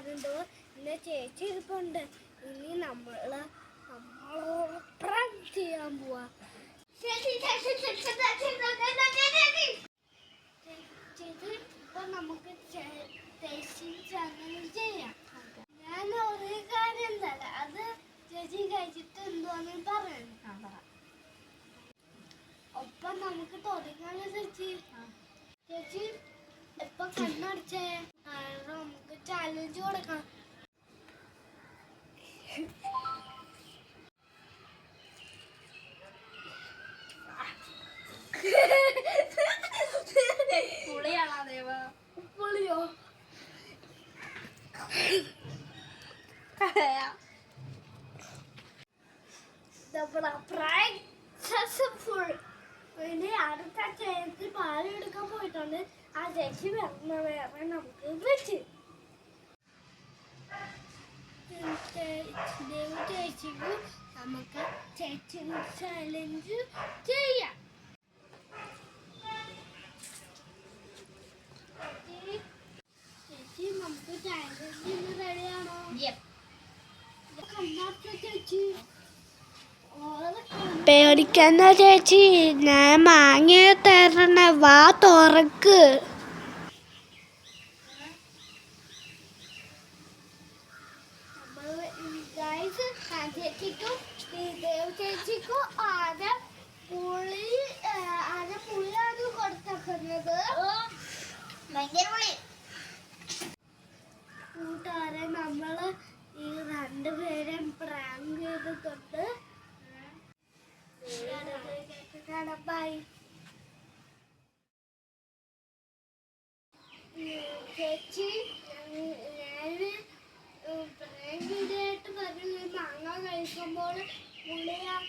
പറഞ്ഞിട്ട് പിന്നെ ചേച്ചി ഇരിപ്പുണ്ട്. ഇനി നമ്മളോപ്പറം ചെയ്യാൻ പോവാ. ഇപ്പൊ നമുക്ക് അങ്ങനെ ചെയ്യാം. ഞാൻ ഒരു കാര്യം തരാം, അത് ചേച്ചി കഴിച്ചിട്ട് എന്തോന്ന് പറയണം. ഒപ്പം നമുക്ക് തുടങ്ങാനോ ചേച്ചി. ചേച്ചി ഇപ്പൊ കണ്ണടച്ചേ, കാരണം നമുക്ക് ചാലഞ്ച് കൊടുക്കാം. പുളിയാണോ ദേവ? പുളിയോ? ഇനി അടുത്ത ചേച്ചി പാലെടുക്കാൻ പോയിട്ടുണ്ട്. ആ ചേച്ചി വേറെ നമുക്ക് വെച്ച് ചേച്ചിക്ക് നമുക്ക് ചേച്ചി ചാലഞ്ച് ചെയ്യാം. ചേച്ചി നമുക്ക് ചാലഞ്ച് റെഡിയാണോ? ചേച്ചി പേടിക്കണ്ട ചേച്ചി, ഞാൻ മാങ്ങ തരണ, വാ തുറക്ക്. ചേച്ചിക്കും ആദ്യം പുളിയാണ് കൊടുത്തത്. കൂട്ടുകാരെ, നമ്മള് ഈ രണ്ടുപേരെയും പ്രാങ്ക് ചെയ്തിട്ടുണ്ട്. ബൈ. ചേച്ചി ഞാന് പ്രാങ്ക് ചെയ്തിട്ട് പറഞ്ഞു, മാങ്ങ കഴിക്കുമ്പോൾ പുളിയാണ്